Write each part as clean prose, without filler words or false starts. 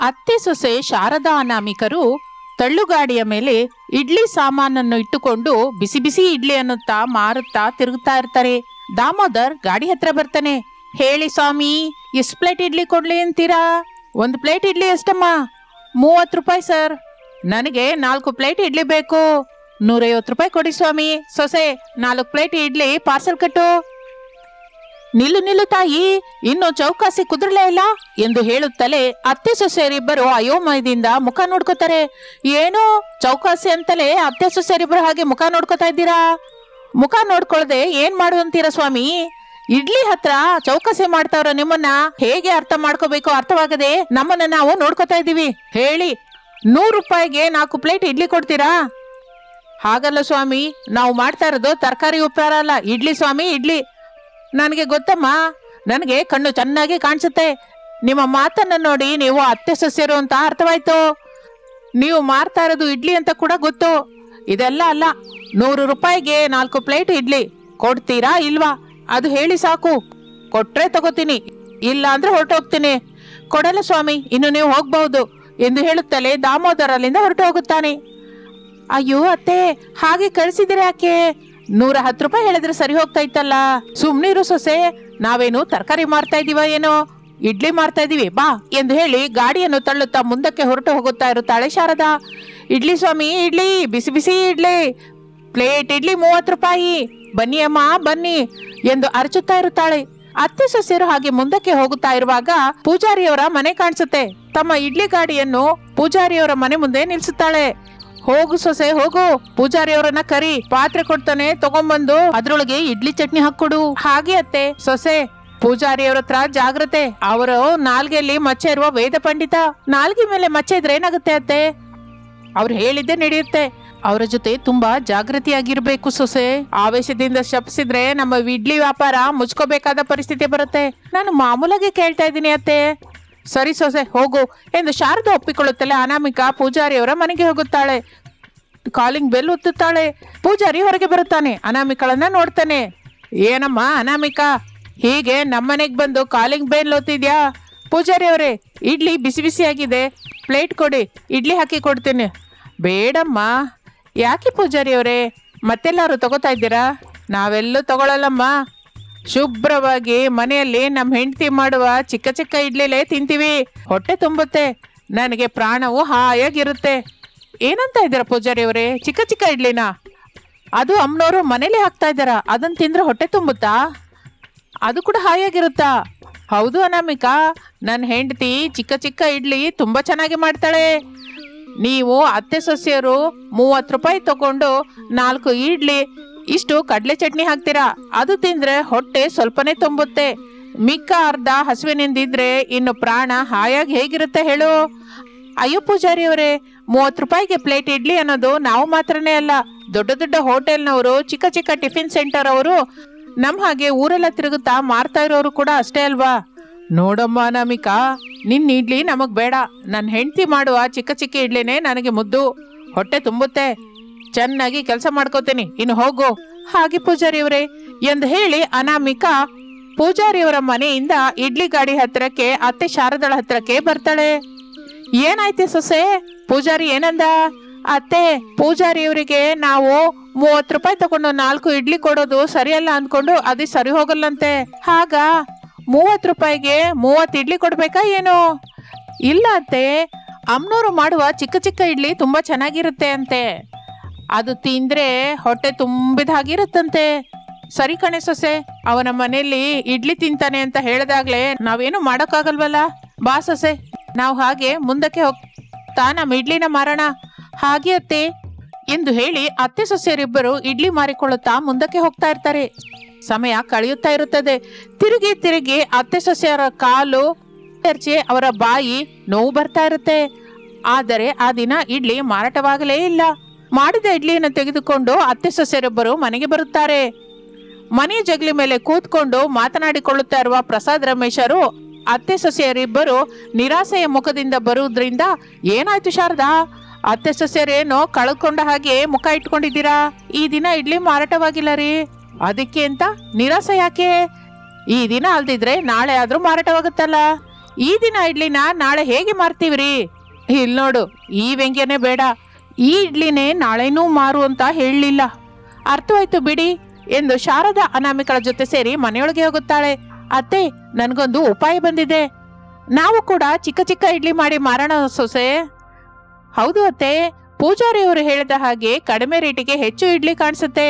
ಅತ್ತೆ ಸೊಸೆ ಶಾರದಾ ಅನಾಮಿಕರು ತಳ್ಳುಗಾಡಿಯ ಮೇಲೆ ಇಡ್ಲಿ ಸಾಮಾನನ್ನು ಇಟ್ಟುಕೊಂಡು ಬಿಸಿ ಬಿಸಿ ಇಡ್ಲಿ ಅನ್ನುತ್ತಾ ಮಾರುತ್ತಾ ತಿರುಗುತ್ತಾ ಇರ್ತಾರೆ. ದಾಮೋದರ್ ಗಾಡಿ ಹತ್ರ ಬರ್ತಾನೆ. ಹೇಳಿ ಸ್ವಾಮಿ, ಎಷ್ಟು ಪ್ಲೇಟ್ ಇಡ್ಲಿ ಕೊಡ್ಲಿ ಅಂತೀರಾ? 1 ಪ್ಲೇಟ್ ಇಡ್ಲಿ ಎಷ್ಟಮ್ಮ? 30 ರೂಪಾಯಿ ಸರ್. ನನಗೆ 4 ಪ್ಲೇಟ್ ಇಡ್ಲಿ ಬೇಕು. 150 ರೂಪಾಯಿ ಕೊಡಿ ಸ್ವಾಮಿ. ಸೊಸೆ 4 ಪ್ಲೇಟ್ ಇಡ್ಲಿ ಪಾರ್ಸಲ್ ಕಟ್ಟು. ನಿಲ್ಲು ತಾಯಿ, ಇನ್ನು ಚೌಕಾಸಿ ಕುದುರಲೇ ಇಲ್ಲ ಎಂದು ಹೇಳುತ್ತಲೇ ಅತ್ತೆ ಸೊಸೆಯರಿಬ್ಬರು ಅಯೋಮಯದಿಂದ ಮುಖ ನೋಡ್ಕೋತಾರೆ. ಏನು ಚೌಕಾಸಿ ಅಂತಲೇ ಅತ್ತೆ ಸೊಸೆಯರಿಬ್ಬರು ಹಾಗೆ ಮುಖ ನೋಡ್ಕೋತಾ ಇದ್ದೀರಾ? ಮುಖ ನೋಡ್ಕೊಳ್ದೆ ಏನ್ ಮಾಡುವಂತೀರಾ ಸ್ವಾಮಿ? ಇಡ್ಲಿ ಹತ್ರ ಚೌಕಾಸಿ ಮಾಡ್ತಾವ್ರ ನಿಮ್ಮನ್ನ ಹೇಗೆ ಅರ್ಥ ಮಾಡ್ಕೋಬೇಕು ಅರ್ಥವಾಗದೆ ನಮ್ಮನ್ನ ನಾವು ನೋಡ್ಕೋತಾ ಇದ್ದೀವಿ. ಹೇಳಿ, 100 ರೂಪಾಯಿಗೆ 4 ಪ್ಲೇಟ್ ಇಡ್ಲಿ ಕೊಡ್ತೀರಾ? ಹಾಗಲ್ಲ ಸ್ವಾಮಿ, ನಾವು ಮಾಡ್ತಾ ಇರೋದು ತರಕಾರಿ ಉಪಹಾರ ಅಲ್ಲ, ಇಡ್ಲಿ ಸ್ವಾಮಿ, ಇಡ್ಲಿ. ನನಗೆ ಗೊತ್ತಮ್ಮ, ನನಗೆ ಕಣ್ಣು ಚೆನ್ನಾಗಿ ಕಾಣಿಸುತ್ತೆ. ನಿಮ್ಮ ಮಾತನ್ನ ನೋಡಿ ನೀವು ಅತ್ತೆ ಸೊಸೆಯರು ಅಂತ ಅರ್ಥವಾಯ್ತು. ನೀವು ಮಾರ್ತಾ ಇರೋದು ಇಡ್ಲಿ ಅಂತ ಕೂಡ ಗೊತ್ತು. ಇದೆಲ್ಲ ಅಲ್ಲ, 100 ರೂಪಾಯಿಗೆ 4 ಪ್ಲೇಟ್ ಇಡ್ಲಿ ಕೊಡ್ತೀರಾ ಇಲ್ವಾ? ಅದು ಹೇಳಿ ಸಾಕು. ಕೊಟ್ರೆ ತಗೋತೀನಿ, ಇಲ್ಲ ಅಂದ್ರೆ ಹೊರಟೋಗ್ತೀನಿ. ಕೊಡಲ್ಲ ಸ್ವಾಮಿ, ಇನ್ನು ನೀವು ಹೋಗ್ಬಹುದು ಎಂದು ಹೇಳುತ್ತಲೇ ದಾಮೋದರ್ ಅಲ್ಲಿಂದ ಹೊರಟು ಹೋಗುತ್ತಾನೆ. ಅಯ್ಯೋ ಅತ್ತೆ, ಹಾಗೆ ಕಳಿಸಿದ್ರೆ ಯಾಕೆ? 110 ರೂಪಾಯಿ ಹೇಳಿದ್ರೆ ಸರಿ ಹೋಗ್ತಾ ಇತ್ತಲ್ಲ. ಸುಮ್ನಿರು ಸೊಸೆ, ನಾವೇನು ತರಕಾರಿ ಮಾರ್ತಾ ಇದೀವ ಏನೋ, ಇಡ್ಲಿ ಮಾರ್ತಾ ಇದೀವಿ ಬಾ ಎಂದು ಹೇಳಿ ಗಾಡಿಯನ್ನು ತಳ್ಳುತ್ತಾ ಮುಂದಕ್ಕೆ ಹೊರಟು ಹೋಗುತ್ತಾ ಇರುತ್ತಾಳೆ ಶಾರದಾ. ಇಡ್ಲಿ ಸ್ವಾಮಿ, ಇಡ್ಲಿ, ಬಿಸಿ ಬಿಸಿ ಇಡ್ಲಿ, ಪ್ಲೇಟ್ ಇಡ್ಲಿ 30 ರೂಪಾಯಿ, ಬನ್ನಿ ಅಮ್ಮ ಬನ್ನಿ ಎಂದು ಅರಚುತ್ತಾ ಇರುತ್ತಾಳೆ. ಅತ್ತೆ ಸೊಸೆಯರು ಹಾಗೆ ಮುಂದಕ್ಕೆ ಹೋಗುತ್ತಾ ಇರುವಾಗ ಪೂಜಾರಿಯವರ ಮನೆ ಕಾಣಿಸುತ್ತೆ. ತಮ್ಮ ಇಡ್ಲಿ ಗಾಡಿಯನ್ನು ಪೂಜಾರಿಯವರ ಮನೆ ಮುಂದೆ ನಿಲ್ಸುತ್ತಾಳೆ. ಹೋಗು ಸೊಸೆ ಹೋಗು, ಪೂಜಾರಿಯವರನ್ನ ಕರಿ, ಪಾತ್ರೆ ಕೊಡ್ತಾನೆ, ತಗೊಂಡ್ಬಂದು ಅದ್ರೊಳಗೆ ಇಡ್ಲಿ ಚಟ್ನಿ ಹಾಕೊಡು. ಹಾಗೆ ಅತ್ತೆ. ಸೊಸೆ, ಪೂಜಾರಿಯವರ ಹತ್ರ ಜಾಗ್ರತೆ. ಅವರು ನಾಲ್ಗೆಯಲ್ಲಿ ಮಚ್ಚೆ ಇರುವ ವೇದ ಪಂಡಿತ. ನಾಲ್ಗೆ ಮೇಲೆ ಮಚ್ಚೆ ಇದ್ರೆ ಏನಾಗುತ್ತೆ ಅತ್ತೆ? ಅವ್ರು ಹೇಳಿದ್ದೆ ನಡೆಯುತ್ತೆ. ಅವರ ಜೊತೆ ತುಂಬಾ ಜಾಗೃತಿಯಾಗಿರ್ಬೇಕು ಸೊಸೆ. ಆವೇಶದಿಂದ ಶಪಿಸಿದ್ರೆ ನಮ್ಮ ಇಡ್ಲಿ ವ್ಯಾಪಾರ ಮುಚ್ಕೋಬೇಕಾದ ಪರಿಸ್ಥಿತಿ ಬರುತ್ತೆ. ನಾನು ಮಾಮೂಲಾಗಿ ಕೇಳ್ತಾ ಇದ್ದೀನಿ ಅತ್ತೆ. ಸರಿ ಸೊಸೆ ಹೋಗು ಎಂದು ಶಾರದಾ ಒಪ್ಪಿಕೊಳ್ಳುತ್ತಲೇ ಅನಾಮಿಕಾ ಪೂಜಾರಿಯವರ ಮನೆಗೆ ಹೋಗುತ್ತಾಳೆ. ಕಾಲಿಂಗ್ ಬೆಲ್ ಒತ್ತುತ್ತಾಳೆ. ಪೂಜಾರಿ ಹೊರಗೆ ಬರುತ್ತಾನೆ. ಅನಾಮಿಕಳನ್ನ ನೋಡ್ತಾನೆ. ಏನಮ್ಮ ಅನಾಮಿಕಾ, ಹೀಗೆ ನಮ್ಮನೆಗೆ ಬಂದು ಕಾಲಿಂಗ್ ಬೆಲ್ ಒತ್ತಿದ್ಯಾ? ಪೂಜಾರಿ ಅವರೇ, ಇಡ್ಲಿ ಬಿಸಿ ಬಿಸಿ ಆಗಿದೆ, ಪ್ಲೇಟ್ ಕೊಡಿ, ಇಡ್ಲಿ ಹಾಕಿ ಕೊಡ್ತೀನಿ. ಬೇಡಮ್ಮ. ಯಾಕೆ ಪೂಜಾರಿ ಅವರೇ, ಮತ್ತೆಲ್ಲಾರು ತಗೋತಾ ಇದ್ದೀರಾ? ನಾವೆಲ್ಲೂ ತಗೊಳ್ಳಲ್ಲಮ್ಮ. ಶುಭ್ರವಾಗಿ ಮನೆಯಲ್ಲಿ ನಮ್ಮ ಹೆಂಡತಿ ಮಾಡುವ ಚಿಕ್ಕ ಚಿಕ್ಕ ಇಡ್ಲಿಲೇ ತಿಂತೀವಿ. ಹೊಟ್ಟೆ ತುಂಬುತ್ತೆ, ನನಗೆ ಪ್ರಾಣವು ಹಾಯಾಗಿರುತ್ತೆ. ಏನಂತ ಇದ್ದೀರಾ ಪೂಜಾರಿ ಅವರೇ? ಚಿಕ್ಕ ಚಿಕ್ಕ ಇಡ್ಲಿನ? ಅದು ಅಮ್ಮನವರು ಮನೇಲಿ ಹಾಕ್ತಾ ಇದ್ದಾರ, ಅದನ್ನ ತಿಂದ್ರೆ ಹೊಟ್ಟೆ ತುಂಬುತ್ತಾ? ಅದು ಕೂಡ ಹಾಯಾಗಿರುತ್ತಾ? ಹೌದು ಅನಾಮಿಕಾ, ನನ್ನ ಹೆಂಡತಿ ಚಿಕ್ಕ ಚಿಕ್ಕ ಇಡ್ಲಿ ತುಂಬಾ ಚೆನ್ನಾಗಿ ಮಾಡ್ತಾಳೆ. ನೀವು ಅತ್ತೆ ಸೊಸೆಯರು 30 ರೂಪಾಯಿ ತಗೊಂಡು 4 ಇಡ್ಲಿ ಇಷ್ಟು ಕಡಲೆ ಚಟ್ನಿ ಹಾಕ್ತೀರಾ, ಅದು ತಿಂದ್ರೆ ಹೊಟ್ಟೆ ಸ್ವಲ್ಪನೇ ತುಂಬುತ್ತೆ. ಮಿಕ್ಕ ಅರ್ಧ ಹಸುವಿನಿಂದಿದ್ರೆ ಇನ್ನು ಪ್ರಾಣ ಹಾಯಾಗಿ ಹೇಗಿರುತ್ತೆ ಹೇಳು? ಅಯ್ಯೋ ಪೂಜಾರಿ ಅವರೇ, 30 ರೂಪಾಯಿಗೆ ಪ್ಲೇಟ್ ಇಡ್ಲಿ ಅನ್ನೋದು ನಾವು ಮಾತ್ರನೇ ಅಲ್ಲ, ದೊಡ್ಡ ದೊಡ್ಡ ಹೋಟೆಲ್ನವರು, ಚಿಕ್ಕ ಚಿಕ್ಕ ಟಿಫಿನ್ ಸೆಂಟರ್ ಅವರು, ನಮ್ಮ ಹಾಗೆ ಊರೆಲ್ಲ ತಿರುಗುತ್ತಾ ಮಾರ್ತಾ ಇರೋರು ಕೂಡ ಅಷ್ಟೇ ಅಲ್ವಾ? ನೋಡಮ್ಮ ಅನಾಮಿಕಾ, ನಿನ್ನ ಇಡ್ಲಿ ನಮಗ್ ಬೇಡ. ನನ್ನ ಹೆಂಡತಿ ಮಾಡುವ ಚಿಕ್ಕ ಚಿಕ್ಕ ಇಡ್ಲಿನೇ ನನಗೆ ಮುದ್ದು. ಹೊಟ್ಟೆ ತುಂಬುತ್ತೆ, ಚೆನ್ನಾಗಿ ಕೆಲಸ ಮಾಡ್ಕೋತೀನಿ, ಇನ್ನು ಹೋಗು. ಹಾಗೆ ಪೂಜಾರಿಯವರೇ ಎಂದು ಹೇಳಿ ಅನಾಮಿಕಾ ಪೂಜಾರಿಯವರ ಮನೆಯಿಂದ ಇಡ್ಲಿ ಗಾಡಿ ಹತ್ತಿರಕ್ಕೆ ಅತ್ತೆ ಶಾರದಳ ಹತ್ತಿರಕ್ಕೆ ಬರ್ತಾಳೆ. ಏನಾಯ್ತೆ ಸೊಸೆ? ಪೂಜಾರಿ ಏನಂದ? ಅತ್ತೆ, ಪೂಜಾರಿಯವರಿಗೆ ನಾವು 30 ರೂಪಾಯಿ ತಗೊಂಡು 4 ಇಡ್ಲಿ ಕೊಡೋದು ಸರಿಯಲ್ಲ ಅಂದ್ಕೊಂಡು ಅದು ಸರಿ ಹೋಗಲ್ಲಂತೆ. ಹಾಗ 30 ರೂಪಾಯಿಗೆ 30 ಇಡ್ಲಿ ಕೊಡ್ಬೇಕಾ ಏನು? ಇಲ್ಲ ಅತ್ತೆ, ಅಮ್ಮನವರು ಮಾಡುವ ಚಿಕ್ಕ ಚಿಕ್ಕ ಇಡ್ಲಿ ತುಂಬಾ ಚೆನ್ನಾಗಿರುತ್ತೆ ಅಂತೆ, ಅದು ತಿಂದ್ರೆ ಹೊಟ್ಟೆ ತುಂಬಿದ ಹಾಗಿರುತ್ತಂತೆ. ಸರಿ ಕಣೆ ಸೊಸೆ, ಅವನ ಮನೆಯಲ್ಲಿ ಇಡ್ಲಿ ತಿಂತಾನೆ ಅಂತ ಹೇಳಿದಾಗ್ಲೇ ನಾವೇನು ಮಾಡೋಕ್ಕಾಗಲ್ವಲ್ಲ. ಬಾ ಸೊಸೆ, ನಾವು ಹಾಗೆ ಮುಂದಕ್ಕೆ ಹೋಗ್ತಾ ನಮ್ಮ ಇಡ್ಲಿನ ಮಾರೋಣ. ಹಾಗೆ ಅತ್ತೆ ಎಂದು ಹೇಳಿ ಅತ್ತೆ ಸೊಸೆಯರಿಬ್ಬರು ಇಡ್ಲಿ ಮಾರಿಕೊಳ್ಳುತ್ತಾ ಮುಂದಕ್ಕೆ ಹೋಗ್ತಾ ಇರ್ತಾರೆ. ಸಮಯ ಕಳೆಯುತ್ತಾ ಇರುತ್ತದೆ. ತಿರುಗಿ ತಿರುಗಿ ಅತ್ತೆ ಸೊಸೆಯರ ಕಾಲು ಚರ್ಚೆ, ಅವರ ಬಾಯಿ ನೋವು ಬರ್ತಾ ಇರುತ್ತೆ. ಆದರೆ ಆ ದಿನ ಇಡ್ಲಿ ಮಾರಾಟವಾಗಲೇ ಇಲ್ಲ. ಮಾಡಿದ ಇಡ್ಲಿಯನ್ನು ತೆಗೆದುಕೊಂಡು ಅತ್ತೆ ಸೊಸೆಯರಿಬ್ಬರು ಮನೆಗೆ ಬರುತ್ತಾರೆ. ಮನೆ ಜಗಲಿ ಮೇಲೆ ಕೂತ್ಕೊಂಡು ಮಾತನಾಡಿಕೊಳ್ಳುತ್ತಾ ಇರುವ ಪ್ರಸಾದ್ ರಮೇಶರು ಅತ್ತೆ ಸೊಸೆಯರಿಬ್ಬರು ನಿರಾಸೆಯ ಮುಖದಿಂದ ಬರುವುದರಿಂದ, ಏನಾಯ್ತು ಶಾರದಾ, ಅತ್ತೆ ಸೊಸೆಯರೇನೋ ಕಳ್ಕೊಂಡ ಹಾಗೆ ಮುಖ ಇಟ್ಕೊಂಡಿದ್ದೀರಾ? ಈ ದಿನ ಇಡ್ಲಿ ಮಾರಾಟವಾಗಿಲ್ಲ ರೀ, ಅದಕ್ಕೆ ಅಂತ ನಿರಾಸೆ ಯಾಕೆ? ಈ ದಿನ ಅಲ್ದಿದ್ರೆ ನಾಳೆ ಆದ್ರೂ ಮಾರಾಟವಾಗುತ್ತಲ್ಲ. ಈ ದಿನ ಇಡ್ಲಿನ ನಾಳೆ ಹೇಗೆ ಮಾರ್ತೀವ್ರಿ? ಇಲ್ಲಿ ನೋಡು, ಈ ವ್ಯಂಗ್ಯನೇ ಬೇಡ. ಈ ಇಡ್ಲಿನೇ ನಾಳೆನೂ ಮಾರು ಅಂತ ಹೇಳಲಿಲ್ಲ. ಅರ್ಥವಾಯ್ತು ಬಿಡಿ ಎಂದು ಶಾರದಾ ಅನಾಮಿಕಳ ಜೊತೆ ಸೇರಿ ಮನೆಯೊಳಗೆ ಹೋಗುತ್ತಾಳೆ. ಅತ್ತೆ, ನನ್ಗೊಂದು ಉಪಾಯ ಬಂದಿದೆ. ನಾವು ಕೂಡ ಚಿಕ್ಕ ಚಿಕ್ಕ ಇಡ್ಲಿ ಮಾಡಿ ಮಾರೋಣ ಸೊಸೆ. ಹೌದು ಅತ್ತೆ, ಪೂಜಾರಿಯವರು ಹೇಳಿದ ಹಾಗೆ ಕಡಿಮೆ ರೇಟಿಗೆ ಹೆಚ್ಚು ಇಡ್ಲಿ ಕಾಣಿಸುತ್ತೆ.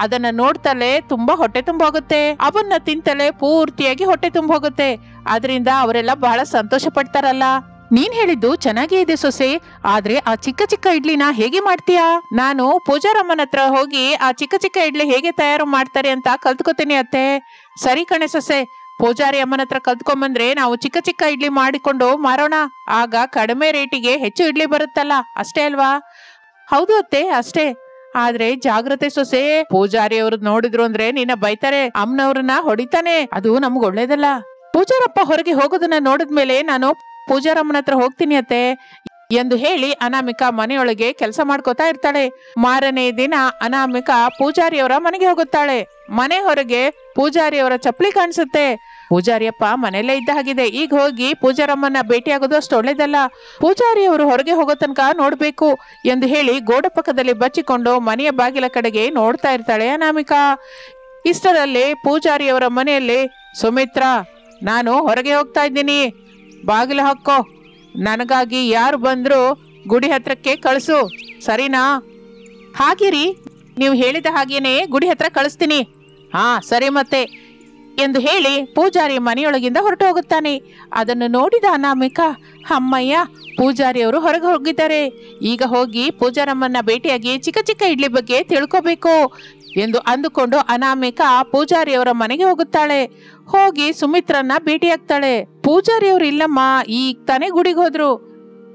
ಅದನ್ನ ನೋಡ್ತಲೇ ತುಂಬಾ ಹೊಟ್ಟೆ ತುಂಬ ಹೋಗುತ್ತೆ. ಅವನ್ನ ತಿಂತಲೇ ಪೂರ್ತಿಯಾಗಿ ಹೊಟ್ಟೆ ತುಂಬ ಹೋಗುತ್ತೆ. ಅದರಿಂದ ಅವರೆಲ್ಲ ಬಹಳ ಸಂತೋಷ ಪಡ್ತಾರಲ್ಲ. ನೀನ್ ಹೇಳಿದ್ದು ಚೆನ್ನಾಗೇ ಇದೆ ಸೊಸೆ, ಆದ್ರೆ ಆ ಚಿಕ್ಕ ಚಿಕ್ಕ ಇಡ್ಲಿನ ಹೇಗೆ ಮಾಡ್ತೀಯಾ? ನಾನು ಪೂಜಾರಮ್ಮನ ಹತ್ರ ಹೋಗಿ ಆ ಚಿಕ್ಕ ಚಿಕ್ಕ ಇಡ್ಲಿ ಹೇಗೆ ತಯಾರು ಮಾಡ್ತಾರೆ ಅಂತ ಕಲ್ತ್ಕೋತೀನಿ ಅತ್ತೆ. ಸರಿ ಕಣೆ ಸೊಸೆ, ಪೂಜಾರಿ ಅಮ್ಮನ ಹತ್ರ ಕಲ್ತ್ಕೊಂಬಂದ್ರೆ ನಾವು ಚಿಕ್ಕ ಚಿಕ್ಕ ಇಡ್ಲಿ ಮಾಡಿಕೊಂಡು ಮಾರೋಣ. ಆಗ ಕಡಿಮೆ ರೇಟಿಗೆ ಹೆಚ್ಚು ಇಡ್ಲಿ ಬರುತ್ತಲ್ಲ, ಅಷ್ಟೇ ಅಲ್ವಾ? ಹೌದು ಅತ್ತೆ, ಅಷ್ಟೇ. ಆದ್ರೆ ಜಾಗ್ರತೆ ಸೊಸೆ, ಪೂಜಾರಿಯವ್ರು ನೋಡಿದ್ರು ಅಂದ್ರೆ ನಿನ್ನ ಬೈತಾರೆ, ಅಮ್ಮನವ್ರನ್ನ ಹೊಡಿತಾನೆ. ಅದು ನಮ್ಗೆ ಒಳ್ಳೇದಲ್ಲ. ಪೂಜಾರಪ್ಪ ಹೊರಗೆ ಹೋಗೋದನ್ನ ನೋಡಿದ್ಮೇಲೆ ನಾನು ಪೂಜಾರಮ್ಮನ ಹತ್ರ ಹೋಗ್ತೀನಿ ಅತ್ತೆ ಎಂದು ಹೇಳಿ ಅನಾಮಿಕಾ ಮನೆಯೊಳಗೆ ಕೆಲಸ ಮಾಡ್ಕೋತಾ ಇರ್ತಾಳೆ. ಮಾರನೇ ದಿನ ಅನಾಮಿಕಾ ಪೂಜಾರಿಯವರ ಮನೆಗೆ ಹೋಗುತ್ತಾಳೆ. ಮನೆ ಹೊರಗೆ ಪೂಜಾರಿಯವರ ಚಪ್ಪಲಿ ಕಾಣಿಸುತ್ತೆ. ಪೂಜಾರಿಯಪ್ಪ ಮನೆಯಲ್ಲೇ ಇದ್ದ ಹಾಗಿದೆ. ಈಗ ಹೋಗಿ ಪೂಜಾರಮ್ಮನ ಭೇಟಿಯಾಗೋದು ಅಷ್ಟು ಒಳ್ಳೇದಲ್ಲ. ಪೂಜಾರಿಯವರು ಹೊರಗೆ ಹೋಗೋ ತನಕ ನೋಡ್ಬೇಕು ಎಂದು ಹೇಳಿ ಗೋಡೆ ಪಕ್ಕದಲ್ಲಿ ಬಚ್ಚಿಕೊಂಡು ಮನೆಯ ಬಾಗಿಲ ಕಡೆಗೆ ನೋಡ್ತಾ ಇರ್ತಾಳೆ ಅನಾಮಿಕಾ. ಇಷ್ಟರಲ್ಲಿ ಪೂಜಾರಿಯವರ ಮನೆಯಲ್ಲಿ, ಸುಮಿತ್ರಾ, ನಾನು ಹೊರಗೆ ಹೋಗ್ತಾ ಇದ್ದೀನಿ, ಬಾಗಿಲು ಹಾಕೋ. ನನಗಾಗಿ ಯಾರು ಬಂದ್ರು ಗುಡಿ ಹತ್ರಕ್ಕೆ ಕಳಿಸು, ಸರಿನಾ? ಹಾಗಿರಿ, ನೀವು ಹೇಳಿದ ಹಾಗೇನೆ ಗುಡಿ ಹತ್ರ ಕಳಿಸ್ತೀನಿ. ಹಾ ಸರಿ ಮತ್ತೆ ಎಂದು ಹೇಳಿ ಪೂಜಾರಿ ಮನೆಯೊಳಗಿಂದ ಹೊರಟು ಹೋಗುತ್ತಾನೆ. ಅದನ್ನು ನೋಡಿದ ಅನಾಮಿಕಾ, ಅಮ್ಮಯ್ಯ, ಪೂಜಾರಿಯವರು ಹೊರಗೆ ಹೋಗಿದ್ದಾರೆ. ಈಗ ಹೋಗಿ ಪೂಜಾರಮ್ಮನ ಭೇಟಿಯಾಗಿ ಚಿಕ್ಕ ಚಿಕ್ಕ ಇಡ್ಲಿ ಬಗ್ಗೆ ತಿಳ್ಕೋಬೇಕು ಎಂದು ಅಂದುಕೊಂಡು ಅನಾಮಿಕಾ ಪೂಜಾರಿಯವರ ಮನೆಗೆ ಹೋಗುತ್ತಾಳೆ. ಹೋಗಿ ಸುಮಿತ್ರನ್ನ ಭೇಟಿಯಾಗ್ತಾಳೆ. ಪೂಜಾರಿಯವರು ಇಲ್ಲಮ್ಮ, ಈಗ ತಾನೇ ಗುಡಿಗೆ ಹೋದ್ರು.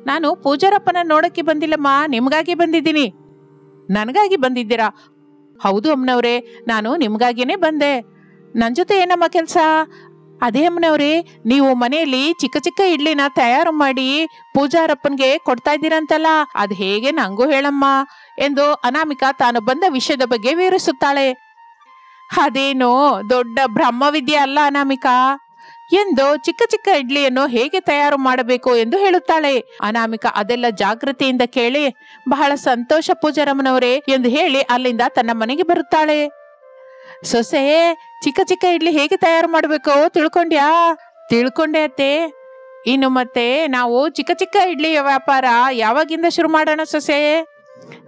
ನಾನು ಪೂಜಾರಪ್ಪನ ನೋಡಕ್ಕೆ ಬಂದಿಲ್ಲಮ್ಮ, ನಿಮ್ಗಾಗಿ ಬಂದಿದ್ದೀನಿ. ನನಗಾಗಿ ಬಂದಿದ್ದೀರಾ? ಹೌದು ಅಮ್ಮನವ್ರೆ, ನಾನು ನಿಮ್ಗಾಗಿನೇ ಬಂದೆ. ನನ್ ಜೊತೆ ಏನಮ್ಮ ಕೆಲ್ಸ? ಅದೇ ಅಮ್ಮನವ್ರೆ, ನೀವು ಮನೆಯಲ್ಲಿ ಚಿಕ್ಕ ಚಿಕ್ಕ ಇಡ್ಲಿನ ತಯಾರು ಮಾಡಿ ಪೂಜಾರಪ್ಪನ್ಗೆ ಕೊಡ್ತಾ ಇದ್ದೀರಂತಲ್ಲ, ಅದ್ ಹೇಗೆ ನಂಗೂ ಹೇಳಮ್ಮ ಎಂದು ಅನಾಮಿಕಾ ತಾನು ಬಂದ ವಿಷಯದ ಬಗ್ಗೆ ವಿವರಿಸುತ್ತಾಳೆ. ಅದೇನೋ ದೊಡ್ಡ ಬ್ರಹ್ಮವಿದ್ಯೆ ಅಲ್ಲ ಅನಾಮಿಕಾ ಎಂದು ಚಿಕ್ಕ ಚಿಕ್ಕ ಇಡ್ಲಿಯನ್ನು ಹೇಗೆ ತಯಾರು ಮಾಡಬೇಕು ಎಂದು ಹೇಳುತ್ತಾಳೆ. ಅನಾಮಿಕಾ ಅದೆಲ್ಲ ಜಾಗೃತಿಯಿಂದ ಕೇಳಿ, ಬಹಳ ಸಂತೋಷ ಪೂಜಾರಮ್ಮನವರೇ ಎಂದು ಹೇಳಿ ಅಲ್ಲಿಂದ ತನ್ನ ಮನೆಗೆ ಬರುತ್ತಾಳೆ. ಸೊಸೆ, ಚಿಕ್ಕ ಚಿಕ್ಕ ಇಡ್ಲಿ ಹೇಗೆ ತಯಾರು ಮಾಡಬೇಕು ತಿಳ್ಕೊಂಡ್ಯಾ? ತಿಳ್ಕೊಂಡೆ ಅತ್ತೆ. ಇನ್ನು ಮತ್ತೆ ನಾವು ಚಿಕ್ಕ ಚಿಕ್ಕ ಇಡ್ಲಿ ವ್ಯಾಪಾರ ಯಾವಾಗಿಂದ ಶುರು ಮಾಡೋಣ ಸೊಸೆ?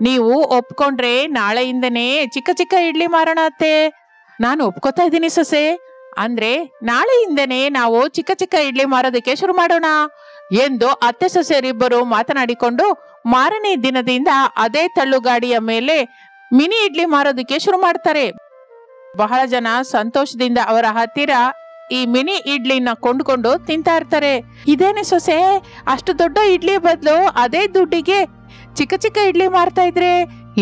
ನೀವು ಒಪ್ಕೊಂಡ್ರೆ ನಾಳೆಯಿಂದನೇ ಚಿಕ್ಕ ಚಿಕ್ಕ ಇಡ್ಲಿ ಮಾರೋಣ ಅತ್ತೆ. ನಾನು ಒಪ್ಕೋತಾ ಇದ್ದೀನಿ ಸೊಸೆ. ಅಂದ್ರೆ ನಾಳೆಯಿಂದನೇ ನಾವು ಚಿಕ್ಕ ಚಿಕ್ಕ ಇಡ್ಲಿ ಮಾರೋದಕ್ಕೆ ಶುರು ಮಾಡೋಣ ಎಂದು ಅತ್ತೆ ಸೊಸೆಯರಿಬ್ಬರು ಮಾತನಾಡಿಕೊಂಡು ಮಾರನೇ ದಿನದಿಂದ ಅದೇ ತಳ್ಳುಗಾಡಿಯ ಮೇಲೆ ಮಿನಿ ಇಡ್ಲಿ ಮಾರೋದಕ್ಕೆ ಶುರು ಮಾಡ್ತಾರೆ. ಬಹಳ ಜನ ಸಂತೋಷದಿಂದ ಅವರ ಹತ್ತಿರ ಈ ಮಿನಿ ಇಡ್ಲಿನ ಕೊಂಡ್ಕೊಂಡು ತಿಂತಾ ಇರ್ತಾರೆ. ಇದೇನೆ ಸೊಸೆ, ಅಷ್ಟು ದೊಡ್ಡ ಇಡ್ಲಿ ಬದಲು ಅದೇ ದುಡ್ಡಿಗೆ ಚಿಕ್ಕ ಚಿಕ್ಕ ಇಡ್ಲಿ ಮಾರ್ತಾ ಇದ್ರೆ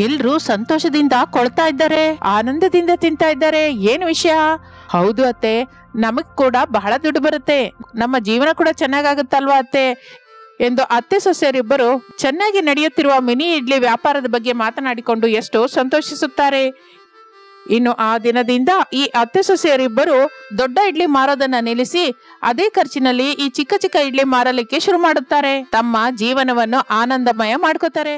ಎಲ್ರು ಸಂತೋಷದಿಂದ ಕೊಳ್ತಾ ಇದ್ದಾರೆ, ಆನಂದದಿಂದ ತಿಂತಾ ಇದ್ದಾರೆ. ಏನು ವಿಷಯ? ಹೌದು ಅತ್ತೆ, ನಮಗ್ ಕೂಡ ಬಹಳ ದುಡ್ಡು ಬರುತ್ತೆ, ನಮ್ಮ ಜೀವನ ಕೂಡ ಚೆನ್ನಾಗಾಗುತ್ತಲ್ವಾ ಅತ್ತೆ ಎಂದು ಅತ್ತೆ ಸೊಸೆಯರಿಬ್ಬರು ಚೆನ್ನಾಗಿ ನಡೆಯುತ್ತಿರುವ ಮಿನಿ ಇಡ್ಲಿ ವ್ಯಾಪಾರದ ಬಗ್ಗೆ ಮಾತನಾಡಿಕೊಂಡು ಎಷ್ಟೋ ಸಂತೋಷಿಸುತ್ತಾರೆ. ಇನ್ನು ಆ ದಿನದಿಂದ ಈ ಅತ್ತೆ ಸೊಸೆಯರಿಬ್ಬರು ದೊಡ್ಡ ಇಡ್ಲಿ ಮಾರೋದನ್ನ ನಿಲ್ಲಿಸಿ ಅದೇ ಖರ್ಚಿನಲ್ಲಿ ಈ ಚಿಕ್ಕ ಚಿಕ್ಕ ಇಡ್ಲಿ ಮಾರಲಿಕ್ಕೆ ಶುರು ಮಾಡುತ್ತಾರೆ. ತಮ್ಮ ಜೀವನವನ್ನು ಆನಂದಮಯ ಮಾಡ್ಕೋತಾರೆ.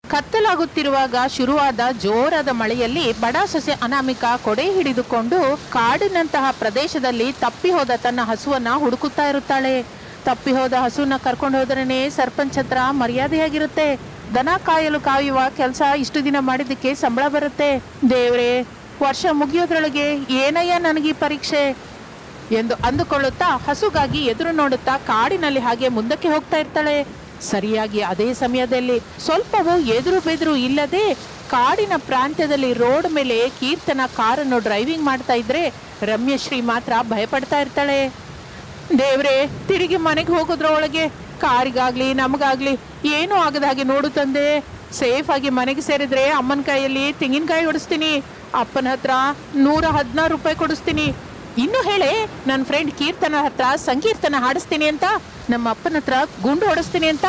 ಕತ್ತಲಾಗುತ್ತಿರುವಾಗ ಶುರುವಾದ ಜೋರಾದ ಮಳೆಯಲ್ಲಿ ಬಡ ಸೊಸೆ ಅನಾಮಿಕಾ ಕೊಡೆ ಹಿಡಿದುಕೊಂಡು ಕಾಡಿನಂತಹ ಪ್ರದೇಶದಲ್ಲಿ ತಪ್ಪಿ ಹೋದ ತನ್ನ ಹಸುವನ್ನ ಹುಡುಕುತ್ತಾ ಇರುತ್ತಾಳೆ. ತಪ್ಪಿ ಹೋದ ಹಸುವನ್ನ ಕರ್ಕೊಂಡು ಹೋದ್ರೇನೆ ಸರ್ಪಂಚ್ ಹತ್ರ ಮರ್ಯಾದೆಯಾಗಿರುತ್ತೆ. ದನ ಕಾಯುವ ಕೆಲಸ ಇಷ್ಟು ದಿನ ಮಾಡಿದ್ದಕ್ಕೆ ಸಂಬಳ ಬರುತ್ತೆ. ದೇವ್ರೇ, ವರ್ಷ ಮುಗಿಯೋದ್ರೊಳಗೆ ಏನಯ್ಯ ನನಗೀ ಪರೀಕ್ಷೆ ಎಂದು ಅಂದುಕೊಳ್ಳುತ್ತಾ ಹಸುಗಾಗಿ ಎದುರು ನೋಡುತ್ತಾ ಕಾಡಿನಲ್ಲಿ ಹಾಗೆ ಮುಂದಕ್ಕೆ ಹೋಗ್ತಾ ಇರ್ತಾಳೆ. ಸರಿಯಾಗಿ ಅದೇ ಸಮಯದಲ್ಲಿ ಸ್ವಲ್ಪವೂ ಎದುರು ಬೆದರು ಇಲ್ಲದೆ ಕಾಡಿನ ಪ್ರಾಂತ್ಯದಲ್ಲಿ ರೋಡ್ ಮೇಲೆ ಕೀರ್ತನ ಕಾರನ್ನು ಡ್ರೈವಿಂಗ್ ಮಾಡ್ತಾ ಇದ್ರೆ ರಮ್ಯಶ್ರೀ ಮಾತ್ರ ಭಯಪಡ್ತಾ ಇರ್ತಾಳೆ. ದೇವ್ರೇ, ತಿರುಗಿ ಮನೆಗೆ ಹೋಗೋದ್ರ ಒಳಗೆ ಕಾರಿಗಾಗ್ಲಿ ನಮಗಾಗ್ಲಿ ಏನೂ ಆಗದ ಹಾಗೆ ನೋಡು ತಂದೆ. ಸೇಫ್ ಆಗಿ ಮನೆಗೆ ಸೇರಿದ್ರೆ ಅಮ್ಮನ ಕೈಯಲ್ಲಿ ತೆಂಗಿನಕಾಯಿ ಹೊಡಿಸ್ತೀನಿ, ಅಪ್ಪನ ಹತ್ರ 116 ರೂಪಾಯಿ ಕೊಡಿಸ್ತೀನಿ. ಇನ್ನು ಹೇಳೆ, ನನ್ನ ಫ್ರೆಂಡ್ ಕೀರ್ತನ ಹತ್ರ ಸಂಕೀರ್ತನ ಹಾಡಿಸ್ತೀನಿ ಅಂತ, ನಮ್ಮ ಅಪ್ಪನ ಹತ್ರ ಗುಂಡು ಹೊಡಿಸ್ತೀನಿ ಅಂತ,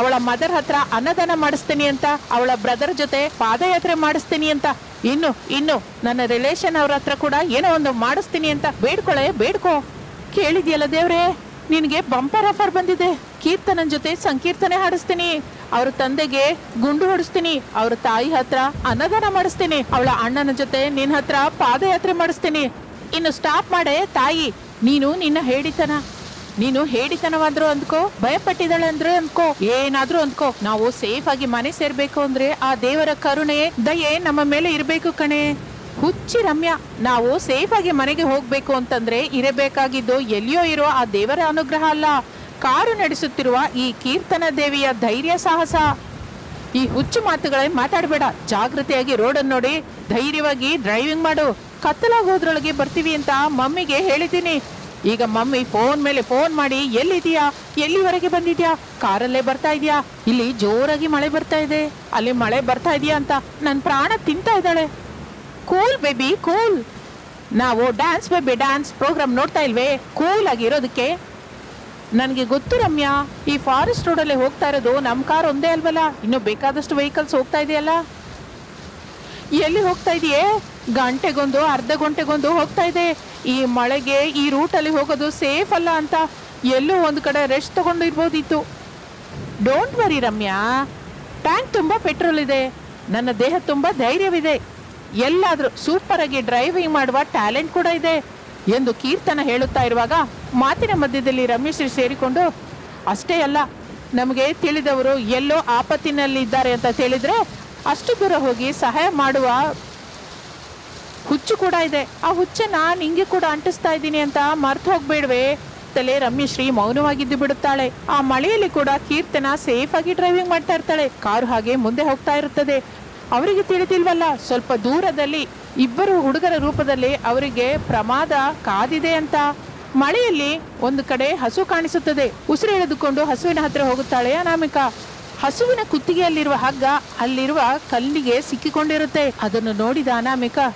ಅವಳ ಮದರ್ ಹತ್ರ ಅನ್ನದಾನ ಮಾಡಿಸ್ತೀನಿ ಅಂತ, ಅವಳ ಬ್ರದರ್ ಜೊತೆ ಪಾದಯಾತ್ರೆ ಮಾಡಿಸ್ತೀನಿ ಅಂತ, ಇನ್ನು ನನ್ನ ರಿಲೇಷನ್ ಅವ್ರ ಹತ್ರ ಕೂಡ ಏನೋ ಒಂದು ಮಾಡಿಸ್ತೀನಿ ಅಂತ ಬೇಡ್ಕೊಳೆ ಬೇಡ್ಕೋ. ಕೇಳಿದ್ಯಲ್ಲ ದೇವ್ರೆ, ನಿನಗೆ ಬಂಪರ್ ಆಫರ್ ಬಂದಿದೆ. ಕೀರ್ತನನ್ ಜೊತೆ ಸಂಕೀರ್ತನೆ ಹಾಡಿಸ್ತೀನಿ, ಅವ್ರ ತಂದೆಗೆ ಗುಂಡು ಹೊಡಿಸ್ತೀನಿ, ಅವ್ರ ತಾಯಿ ಹತ್ರ ಅನ್ನದಾನ ಮಾಡಿಸ್ತೀನಿ, ಅವಳ ಅಣ್ಣನ ಜೊತೆ ನಿನ್ ಹತ್ರ ಪಾದಯಾತ್ರೆ ಮಾಡಿಸ್ತೀನಿ. ಇನ್ನು ಸ್ಟಾಪ್ ಮಾಡೆ ತಾಯಿ. ನೀನು ಹೇಡಿತನವಾದ್ರು ಅಂದ್ಕೋ, ಭಯಪಟ್ಟಿದ್ದಾಳೆ ಅಂದ್ರೆ ಅನ್ಕೋ, ಏನಾದ್ರೂ ಅಂದ್ಕೋ, ನಾವು ಸೇಫ್ ಆಗಿ ಮನೆ ಸೇರ್ಬೇಕು ಅಂದ್ರೆ ಆ ದೇವರ ಕರುಣೆ ದಯೆ ನಮ್ಮ ಮೇಲೆ ಇರ್ಬೇಕು ಕಣೆ. ಹುಚ್ಚಿ ರಮ್ಯಾ, ನಾವು ಸೇಫ್ ಆಗಿ ಮನೆಗೆ ಹೋಗ್ಬೇಕು ಅಂತಂದ್ರೆ ಇರಬೇಕಾಗಿದ್ದು ಎಲ್ಲಿಯೋ ಇರೋ ಆ ದೇವರ ಅನುಗ್ರಹ ಅಲ್ಲ, ಕಾರು ನಡೆಸುತ್ತಿರುವ ಈ ಕೀರ್ತನ ದೇವಿಯ ಧೈರ್ಯ ಸಾಹಸ. ಈ ಹುಚ್ಚು ಮಾತುಗಳೇ ಮಾತಾಡಬೇಡ. ಜಾಗೃತಿಯಾಗಿ ರೋಡನ್ನು ನೋಡಿ ಧೈರ್ಯವಾಗಿ ಡ್ರೈವಿಂಗ್ ಮಾಡು. ಕತ್ತಲಾಗೋದ್ರೊಳಗೆ ಬರ್ತೀವಿ ಅಂತ ಮಮ್ಮಿಗೆ ಹೇಳಿದ್ದೀನಿ. ಈಗ ಮಮ್ಮಿ ಫೋನ್ ಮೇಲೆ ಫೋನ್ ಮಾಡಿ ಎಲ್ಲಿದೀಯಾ, ಎಲ್ಲಿವರೆಗೆ ಬಂದಿದ್ಯಾ, ಕಾರಲ್ಲೇ ಬರ್ತಾ ಇದೀಯಾ, ಇಲ್ಲಿ ಜೋರಾಗಿ ಮಳೆ ಬರ್ತಾ ಇದೆ, ಅಲ್ಲಿ ಮಳೆ ಬರ್ತಾ ಇದೆಯಾ ಅಂತ ನನ್ನ ಪ್ರಾಣ ತಿಂತಾ ಇದ್ದಾಳೆ. Cool baby cool. ನಾವು ಡ್ಯಾನ್ಸ್ ಬೇಬಿ ಡ್ಯಾನ್ಸ್ ಪ್ರೋಗ್ರಾಮ್ ನೋಡ್ತಾ ಇಲ್ವೇ, ಕೂಲ್ ಆಗಿರೋದಕ್ಕೆ. ನನಗೆ ಗೊತ್ತು ರಮ್ಯಾ, ಈ ಫಾರೆಸ್ಟ್ ರೋಡಲ್ಲೇ ಹೋಗ್ತಾ ಇರೋದು ನಮ್ಮ ಕಾರ್ ಒಂದೇ ಅಲ್ವಲ್ಲ, ಇನ್ನು ಬೇಕಾದಷ್ಟು ವೆಹಿಕಲ್ಸ್ ಹೋಗ್ತಾ ಇದೆಯಲ್ಲ. ಎಲ್ಲಿ ಹೋಗ್ತಾ ಇದೆಯೇ? ಗಂಟೆಗೊಂದು ಅರ್ಧ ಗಂಟೆಗೊಂದು ಹೋಗ್ತಾ ಇದೆ. ಈ ಮಳೆಗೆ ಈ ರೂಟಲ್ಲಿ ಹೋಗೋದು ಸೇಫ್ ಅಲ್ಲ ಅಂತ ಎಲ್ಲೋ ಒಂದು ಕಡೆ ರೆಸ್ಟ್ ತಗೊಂಡು ಇರ್ಬೋದಿತ್ತು. ಡೋಂಟ್ ವರಿ ರಮ್ಯಾ, ಟ್ಯಾಂಕ್ ತುಂಬ ಪೆಟ್ರೋಲ್ ಇದೆ, ನನ್ನ ದೇಹ ತುಂಬ ಧೈರ್ಯವಿದೆ, ಎಲ್ಲಾದರೂ ಸೂಪರ್ ಆಗಿ ಡ್ರೈವಿಂಗ್ ಮಾಡುವ ಟ್ಯಾಲೆಂಟ್ ಕೂಡ ಇದೆ ಎಂದು ಕೀರ್ತನ ಹೇಳುತ್ತಾ ಇರುವಾಗ ಮಾತಿನ ಮಧ್ಯದಲ್ಲಿ ರಮೇಶ್ರೀ ಸೇರಿಕೊಂಡು, ಅಷ್ಟೇ ಅಲ್ಲ, ನಮಗೆ ತಿಳಿದವರು ಎಲ್ಲೋ ಆಪತ್ತಿನಲ್ಲಿ ಇದ್ದಾರೆ ಅಂತ ತಿಳಿದ್ರೆ ಅಷ್ಟು ದೂರ ಹೋಗಿ ಸಹಾಯ ಮಾಡುವ ಹುಚ್ಚು ಕೂಡ ಇದೆ. ಆ ಹುಚ್ಚನ್ನ ನಿಂಗೆ ಕೂಡ ಅಂಟಿಸ್ತಾ ಇದ್ದೀನಿ ಅಂತ ಮರ್ತು ಹೋಗ್ಬೇಡ್ವೆ. ತಲೆ ರಮ್ಯಶ್ರೀ ಮೌನವಾಗಿದ್ದು ಬಿಡುತ್ತಾಳೆ. ಆ ಮಳೆಯಲ್ಲಿ ಕೂಡ ಕೀರ್ತನ ಸೇಫ್ ಆಗಿ ಡ್ರೈವಿಂಗ್ ಮಾಡ್ತಾ ಇರ್ತಾಳೆ. ಕಾರು ಹಾಗೆ ಮುಂದೆ ಹೋಗ್ತಾ ಇರುತ್ತದೆ. ಅವರಿಗೆ ತಿಳಿದಿಲ್ವಲ್ಲ, ಸ್ವಲ್ಪ ದೂರದಲ್ಲಿ ಇಬ್ಬರು ಹುಡುಗರ ರೂಪದಲ್ಲಿ ಅವರಿಗೆ ಪ್ರಮಾದ ಕಾದಿದೆ ಅಂತ. ಮಳೆಯಲ್ಲಿ ಒಂದು ಕಡೆ ಹಸು ಕಾಣಿಸುತ್ತದೆ. ಉಸಿರು ಎಳೆದುಕೊಂಡು ಹಸುವಿನ ಹತ್ರ ಹೋಗುತ್ತಾಳೆ ಅನಾಮಿಕಾ. ಹಸುವಿನ ಕುತ್ತಿಗೆಯಲ್ಲಿರುವ ಹಗ್ಗ ಅಲ್ಲಿರುವ ಕಲ್ಲಿಗೆ ಸಿಕ್ಕಿಕೊಂಡಿರುತ್ತೆ. ಅದನ್ನು ನೋಡಿದ ಅನಾಮಿಕಾ,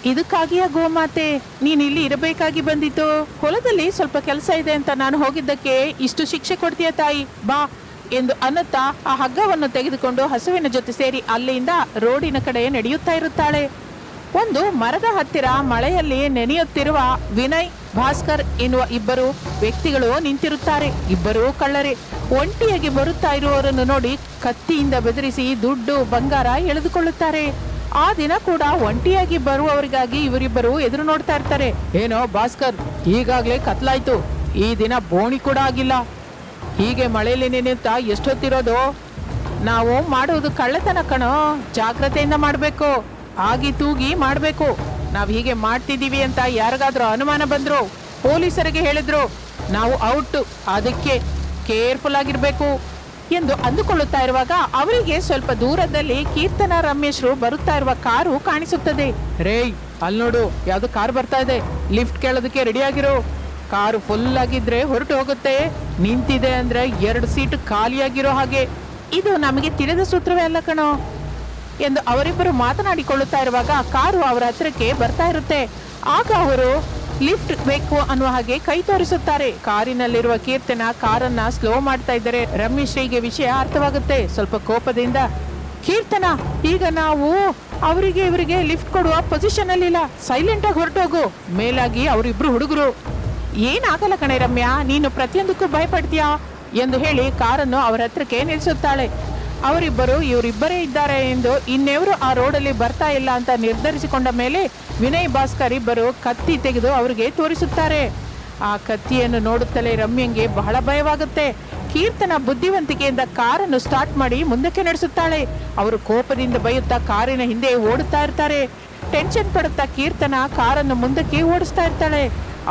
ಇದಕ್ಕಾಗಿಯ ಗೋಮಾತೆ ನೀನ್ ಇಲ್ಲಿ ಇರಬೇಕಾಗಿ ಬಂದಿತ್ತು? ಹೊಲದಲ್ಲಿ ಸ್ವಲ್ಪ ಕೆಲಸ ಇದೆ ಅಂತ ನಾನು ಹೋಗಿದ್ದಕ್ಕೆ ಇಷ್ಟು ಶಿಕ್ಷೆ ಕೊಡ್ತೀಯ ತಾಯಿ, ಬಾ ಎಂದು ಅನ್ನುತ್ತಾ ಆ ಹಗ್ಗವನ್ನು ತೆಗೆದುಕೊಂಡು ಹಸುವಿನ ಜೊತೆ ಸೇರಿ ಅಲ್ಲಿಂದ ರೋಡಿನ ಕಡೆ ನಡೆಯುತ್ತಾ ಇರುತ್ತಾಳೆ. ಒಂದು ಮರದ ಹತ್ತಿರ ಮಳೆಯಲ್ಲಿ ನೆನೆಯುತ್ತಿರುವ ವಿನಯ್, ಭಾಸ್ಕರ್ ಎನ್ನುವ ಇಬ್ಬರು ವ್ಯಕ್ತಿಗಳು ನಿಂತಿರುತ್ತಾರೆ. ಇಬ್ಬರೂ ಕಳ್ಳರೇ. ಒಂಟಿಯಾಗಿ ಬರುತ್ತಾ ಇರುವವರನ್ನು ನೋಡಿ ಕತ್ತಿಯಿಂದ ಬೆದರಿಸಿ ದುಡ್ಡು ಬಂಗಾರ ಎಳೆದುಕೊಳ್ಳುತ್ತಾರೆ. ಆ ದಿನ ಕೂಡ ಒಂಟಿಯಾಗಿ ಬರುವವರಿಗಾಗಿ ಇವರಿಬ್ಬರು ಎದುರು ನೋಡ್ತಾ ಇರ್ತಾರೆ. ಏನೋ ಭಾಸ್ಕರ್, ಈಗಾಗ್ಲೇ ಕತ್ಲಾಯ್ತು, ಈ ದಿನ ಬೋಣಿ ಕೂಡ ಆಗಿಲ್ಲ, ಹೀಗೆ ಮಳೆಯಲ್ಲಿ ನೆನೆಯುತ್ತಾ ಎಷ್ಟೊತ್ತಿರೋದು? ನಾವು ಮಾಡುವುದು ಕಳ್ಳತನ ಕಣೋ, ಜಾಗ್ರತೆಯಿಂದ ಮಾಡಬೇಕು, ಆಗಿ ತೂಗಿ ಮಾಡಬೇಕು. ನಾವು ಹೀಗೆ ಮಾಡ್ತಿದ್ದೀವಿ ಅಂತ ಯಾರಿಗಾದ್ರೂ ಅನುಮಾನ ಬಂದ್ರು ಪೊಲೀಸರಿಗೆ ಹೇಳಿದ್ರು ನಾವು ಔಟ್, ಅದಕ್ಕೆ ಕೇರ್ಫುಲ್ ಆಗಿರ್ಬೇಕು ಎಂದು ಅಂದುಕೊಳ್ಳುತ್ತಾ ಇರುವಾಗ ಅವರಿಗೆ ಸ್ವಲ್ಪ ದೂರದಲ್ಲಿ ಕೀರ್ತನ ರಮೇಶ್ರು ಬರುತ್ತಾ ಇರುವ ಕಾರು ಕಾಣಿಸುತ್ತದೆ. ರೇಯ್, ಅಲ್ಲಿ ನೋಡು, ಯಾವ್ದು ಕಾರ್ ಬರ್ತಾ ಇದೆ, ಲಿಫ್ಟ್ ಕೇಳೋದಕ್ಕೆ ರೆಡಿ ಆಗಿರೋ. ಕಾರು ಫುಲ್ ಆಗಿದ್ರೆ ಹೊರಟು ಹೋಗುತ್ತೆ, ನಿಂತಿದೆ ಅಂದ್ರೆ 2 ಸೀಟ್ ಖಾಲಿಯಾಗಿರೋ ಹಾಗೆ. ಇದು ನಮಗೆ ತಿಳಿದ ಸೂತ್ರವೇ ಅಲ್ಲ ಕಣೋ ಎಂದು ಅವರಿಬ್ಬರು ಮಾತನಾಡಿಕೊಳ್ಳುತ್ತಾ ಇರುವಾಗ ಕಾರು ಅವರ ಹತ್ರಕ್ಕೆ ಬರ್ತಾ ಇರುತ್ತೆ. ಆಗ ಅವರು ಲಿಫ್ಟ್ ಬೇಕು ಅನ್ನುವ ಹಾಗೆ ಕೈ ತೋರಿಸುತ್ತಾರೆ. ಕಾರಿನಲ್ಲಿರುವ ಕೀರ್ತನ ಕಾರನ್ನ ಸ್ಲೋ ಮಾಡ್ತಾ ಇದ್ದಾರೆ. ರಮೇಶ್ರೀಗೆ ವಿಷಯ ಅರ್ಥವಾಗುತ್ತೆ. ಸ್ವಲ್ಪ ಕೋಪದಿಂದ, ಕೀರ್ತನ, ಈಗ ನಾವು ಇವರಿಗೆ ಲಿಫ್ಟ್ ಕೊಡುವ ಪೊಸಿಷನ್ ಅಲ್ಲಿ ಇಲ್ಲ, ಸೈಲೆಂಟ್ ಆಗಿ ಹೊರಟೋಗು. ಮೇಲಾಗಿ ಅವರಿಬ್ರು ಹುಡುಗರು. ಏನಾಗಲ್ಲ ಕಣೆ ರಮ್ಯಾ, ನೀನು ಪ್ರತಿಯೊಂದಕ್ಕೂ ಭಯಪಡ್ತೀಯಾ ಎಂದು ಹೇಳಿ ಕಾರನ್ನು ಅವರ ಹತ್ರಕ್ಕೆ ನಿಲ್ಲಿಸುತ್ತಾಳೆ. ಇವರಿಬ್ಬರೇ ಇದ್ದಾರೆ ಎಂದು ಇನ್ನೆವರು ಆ ರೋಡಲ್ಲಿ ಬರ್ತಾ ಇಲ್ಲ ಅಂತ ನಿರ್ಧರಿಸಿಕೊಂಡ ಮೇಲೆ ವಿನಯ್, ಭಾಸ್ಕರ್ ಇಬ್ಬರು ಕತ್ತಿ ತೆಗೆದು ಅವರಿಗೆ ತೋರಿಸುತ್ತಾರೆ. ಆ ಕತ್ತಿಯನ್ನು ನೋಡುತ್ತಲೇ ರಮ್ಯಂಗೆ ಬಹಳ ಭಯವಾಗುತ್ತೆ. ಕೀರ್ತನ ಬುದ್ಧಿವಂತಿಕೆಯಿಂದ ಕಾರನ್ನು ಸ್ಟಾರ್ಟ್ ಮಾಡಿ ಮುಂದಕ್ಕೆ ನಡೆಸುತ್ತಾಳೆ. ಅವರು ಕೋಪದಿಂದ ಬೈಯುತ್ತಾ ಕಾರಿನ ಹಿಂದೆ ಓಡುತ್ತಾ ಇರ್ತಾರೆ. ಟೆನ್ಷನ್ ಪಡುತ್ತಾ ಕೀರ್ತನ ಕಾರನ್ನು ಮುಂದಕ್ಕೆ ಓಡಿಸ್ತಾ ಇರ್ತಾಳೆ.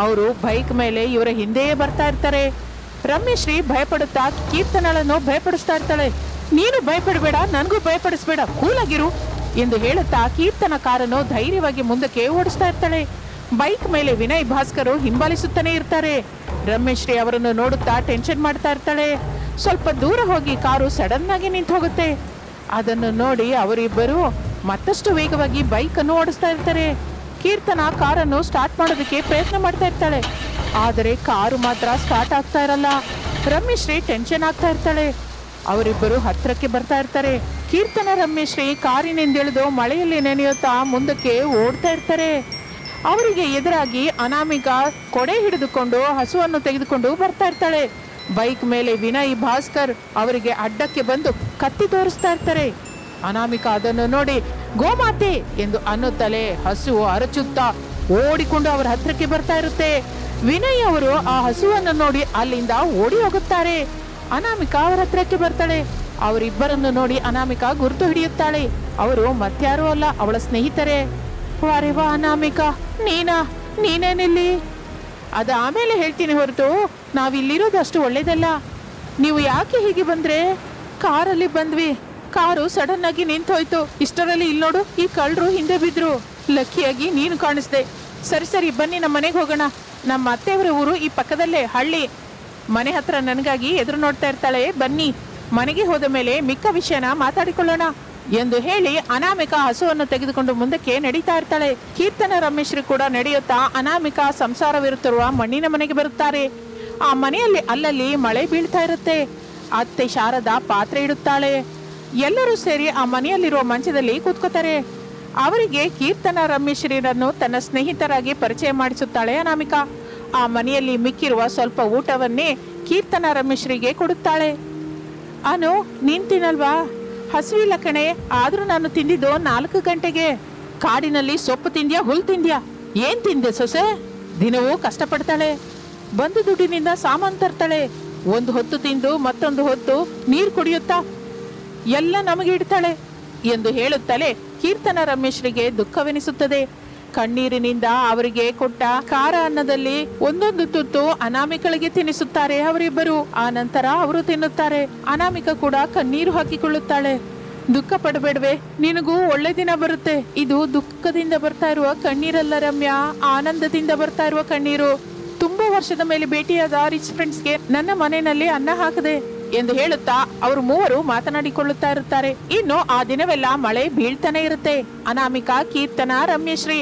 ಅವರು ಬೈಕ್ ಮೇಲೆ ಇವರ ಹಿಂದೆಯೇ ಬರ್ತಾ ಇರ್ತಾರೆ. ರಮ್ಯಶ್ರೀ ಭಯಪಡುತ್ತಾ ಕೀರ್ತನಳನ್ನು ಭಯಪಡಿಸ್ತಾ ಇರ್ತಾಳೆ. ನೀನು ಭಯಪಡಬೇಡ, ನನಗೂ ಭಯಪಡಿಸ್ಬೇಡ, ಕೂಲಾಗಿರು ಎಂದು ಹೇಳುತ್ತಾ ಕೀರ್ತನ ಕಾರನ್ನು ಧೈರ್ಯವಾಗಿ ಮುಂದಕ್ಕೆ ಓಡಿಸ್ತಾ ಇರ್ತಾಳೆ. ಬೈಕ್ ಮೇಲೆ ವಿನಯ್, ಭಾಸ್ಕರ್ ಹಿಂಬಾಲಿಸುತ್ತಾನೆ ಇರ್ತಾರೆ. ರಮೇಶ್ರೀ ಅವರನ್ನು ನೋಡುತ್ತಾ ಟೆನ್ಷನ್ ಮಾಡ್ತಾ ಇರ್ತಾಳೆ. ಸ್ವಲ್ಪ ದೂರ ಹೋಗಿ ಕಾರು ಸಡನ್ ಆಗಿ ನಿಂತು ಹೋಗುತ್ತೆ. ಅದನ್ನು ನೋಡಿ ಅವರಿಬ್ಬರು ಮತ್ತಷ್ಟು ವೇಗವಾಗಿ ಬೈಕ್ ಅನ್ನು ಓಡಿಸ್ತಾ ಇರ್ತಾರೆ. ಕೀರ್ತನ ಕಾರನ್ನು ಸ್ಟಾರ್ಟ್ ಮಾಡೋದಕ್ಕೆ ಪ್ರಯತ್ನ ಮಾಡ್ತಾ ಇರ್ತಾಳೆ. ಆದರೆ ಕಾರು ಮಾತ್ರ ಸ್ಟಾರ್ಟ್ ಆಗ್ತಾ ಇರಲ್ಲ. ರಮೇಶ್ರೀ ಟೆನ್ಷನ್ ಆಗ್ತಾ ಇರ್ತಾಳೆ. ಅವರಿಬ್ಬರು ಹತ್ರಕ್ಕೆ ಬರ್ತಾ ಇರ್ತಾರೆ. ಕೀರ್ತನ, ರಮೇಶ್ರೀ ಕಾರಿನಿಂದ ಇಳಿದು ಮಳೆಯಲ್ಲಿ ನೆನೆಯುತ್ತಾ ಮುಂದಕ್ಕೆ ಓಡ್ತಾ ಇರ್ತಾರೆ. ಅವರಿಗೆ ಎದುರಾಗಿ ಅನಾಮಿಕಾ ಕೊಡೆ ಹಿಡಿದುಕೊಂಡು ಹಸುವನ್ನು ತೆಗೆದುಕೊಂಡು ಬರ್ತಾ ಇರ್ತಾಳೆ. ಬೈಕ್ ಮೇಲೆ ವಿನಯ್, ಭಾಸ್ಕರ್ ಅವರಿಗೆ ಅಡ್ಡಕ್ಕೆ ಬಂದು ಕತ್ತಿ ತೋರಿಸ್ತಾ ಇರ್ತಾರೆ. ಅನಾಮಿಕಾ ಅದನ್ನು ನೋಡಿ ಗೋಮಾತೆ ಎಂದು ಅನ್ನುತ್ತಲೇ ಹಸು ಅರಚುತ್ತಾ ಓಡಿಕೊಂಡು ಅವರ ಹತ್ರಕ್ಕೆ ಬರ್ತಾ ಇರುತ್ತೆ. ವಿನಯ್ ಅವರು ಆ ಹಸುವನ್ನು ನೋಡಿ ಅಲ್ಲಿಂದ ಓಡಿ ಹೋಗುತ್ತಾರೆ. ಅನಾಮಿಕಾ ಅವರ ಹತ್ರಕ್ಕೆ ಬರ್ತಾಳೆ. ಅವರಿಬ್ಬರನ್ನು ನೋಡಿ ಅನಾಮಿಕಾ ಗುರುತು ಹಿಡಿಯುತ್ತಾಳೆ. ಅವರು ಮತ್ಯಾರೂ ಅಲ್ಲ, ಅವಳ ಸ್ನೇಹಿತರೆ. ವಾರೆ ವಾ ಅನಾಮಿಕಾ, ನೀನೇನಿಲ್ಲಿ? ಅದು ಆಮೇಲೆ ಹೇಳ್ತೀನಿ ಹೊರತು ನಾವಿಲ್ಲಿರೋದು ಅಷ್ಟು ಒಳ್ಳೇದಲ್ಲ. ನೀವು ಯಾಕೆ ಹೀಗೆ ಬಂದ್ರೆ? ಕಾರಲ್ಲಿ ಬಂದ್ವಿ. ಕಾರು ಸಡನ್ ಆಗಿ ನಿಂತೋಯ್ತು. ಇಷ್ಟರಲ್ಲಿ ಇಲ್ಲಿ ನೋಡು, ಈ ಕಳ್ಳರು ಹಿಂದೆ ಬಿದ್ರು. ಲಕ್ಕಿಯಾಗಿ ನೀನು ಕಾಣಿಸ್ದೆ. ಸರಿ ಬನ್ನಿ, ನಮ್ಮ ಮನೆಗೆ ಹೋಗೋಣ. ನಮ್ಮ ಅತ್ತೆಯವರ ಊರು ಈ ಪಕ್ಕದಲ್ಲೇ ಹಳ್ಳಿ. ಮನೆ ಹತ್ರ ನನಗಾಗಿ ಎದುರು ನೋಡ್ತಾ ಇರ್ತಾಳೆ. ಬನ್ನಿ, ಮನೆಗೆ ಹೋದ ಮೇಲೆ ಮಿಕ್ಕ ವಿಷಯನ ಮಾತಾಡಿಕೊಳ್ಳೋಣ ಎಂದು ಹೇಳಿ ಅನಾಮಿಕಾ ಹಸುವನ್ನು ತೆಗೆದುಕೊಂಡು ಮುಂದಕ್ಕೆ ನಡೀತಾ ಇರ್ತಾಳೆ. ಕೀರ್ತನ, ರಮೇಶ್ರು ಕೂಡ ನಡೆಯುತ್ತಾ ಅನಾಮಿಕಾ ಸಂಸಾರವಿರುತ್ತಿರುವ ಮಣ್ಣಿನ ಮನೆಗೆ ಬರುತ್ತಾರೆ. ಆ ಮನೆಯಲ್ಲಿ ಅಲ್ಲಲ್ಲಿ ಮಳೆ ಬೀಳ್ತಾ ಇರುತ್ತೆ. ಅತ್ತೆ ಶಾರದಾ ಪಾತ್ರೆ ಇಡುತ್ತಾಳೆ. ಎಲ್ಲರೂ ಸೇರಿ ಆ ಮನೆಯಲ್ಲಿರುವ ಮಂಚದಲ್ಲಿ ಕೂತ್ಕೋತಾರೆ. ಅವರಿಗೆ ಕೀರ್ತನ, ರಮೇಶ್ರನ್ನು ತನ್ನ ಸ್ನೇಹಿತರಾಗಿ ಪರಿಚಯ ಮಾಡಿಸುತ್ತಾಳೆ ಅನಾಮಿಕಾ. ಆ ಮನೆಯಲ್ಲಿ ಮಿಕ್ಕಿರುವ ಸ್ವಲ್ಪ ಊಟವನ್ನೇ ಕೀರ್ತನ, ರಮೇಶ್ರಿಗೆ ಕೊಡುತ್ತಾಳೆ. ಅನು, ನೀನ್ ತಿನ್ನಲ್ವಾ? ಹಸುವಿಲ್ಲ ಕಣೆ, ಆದ್ರೂ ನಾನು ತಿಂದಿದ್ದು 4 ಗಂಟೆಗೆ. ಕಾಡಿನಲ್ಲಿ ಸೊಪ್ಪು ತಿಂದ್ಯಾ, ಹುಲ್ ತಿಂದ್ಯಾ? ಏನ್ ತಿಂದೆ ಸೊಸೆ? ದಿನವೂ ಕಷ್ಟಪಡ್ತಾಳೆ. ಬಂದು ದುಡ್ಡಿನಿಂದ ಸಾಮಾನು ತರ್ತಾಳೆ. ಒಂದು ಹೊತ್ತು ತಿಂದು ಮತ್ತೊಂದು ಹೊತ್ತು ನೀರು ಕುಡಿಯುತ್ತಾ ಎಲ್ಲ ನಮಗೆ ಇಡ್ತಾಳೆ ಎಂದು ಹೇಳುತ್ತಲೇ ಕೀರ್ತನ, ರಮೇಶ್ರಿಗೆ ದುಃಖವೆನಿಸುತ್ತದೆ. ಕಣ್ಣೀರಿನಿಂದ ಅವರಿಗೆ ಕೊಟ್ಟ ಖಾರ ಅನ್ನದಲ್ಲಿ ಒಂದೊಂದು ತುತ್ತು ಅನಾಮಿಕಳಿಗೆ ತಿನ್ನಿಸುತ್ತಾರೆ ಅವರಿಬ್ಬರು. ಆ ನಂತರ ಅವರು ತಿನ್ನುತ್ತಾರೆ. ಅನಾಮಿಕ ಕೂಡ ಕಣ್ಣೀರು ಹಾಕಿಕೊಳ್ಳುತ್ತಾಳೆ. ದುಃಖ ಪಡಬೇಡವೆ, ನಿನಗೂ ಒಳ್ಳೆ ದಿನ ಬರುತ್ತೆ. ಇದು ದುಃಖದಿಂದ ಬರ್ತಾ ಇರುವ ಕಣ್ಣೀರಲ್ಲ ರಮ್ಯಾ, ಆನಂದದಿಂದ ಬರ್ತಾ ಇರುವ ಕಣ್ಣೀರು. ತುಂಬಾ ವರ್ಷದ ಮೇಲೆ ಭೇಟಿಯಾದ ರಿಚ್ ಫ್ರೆಂಡ್ಸ್ಗೆ ನನ್ನ ಮನೆಯಲ್ಲಿ ಅನ್ನ ಹಾಕದೆ ಎಂದು ಹೇಳುತ್ತಾ ಅವರು ಮೂವರು ಮಾತನಾಡಿಕೊಳ್ಳುತ್ತಾ ಇರುತ್ತಾರೆ. ಇನ್ನು ಆ ದಿನವೆಲ್ಲ ಮಳೆ ಬೀಳ್ತಾನೆ ಇರುತ್ತೆ. ಅನಾಮಿಕಾ, ಕೀರ್ತನ, ರಮ್ಯಶ್ರೀ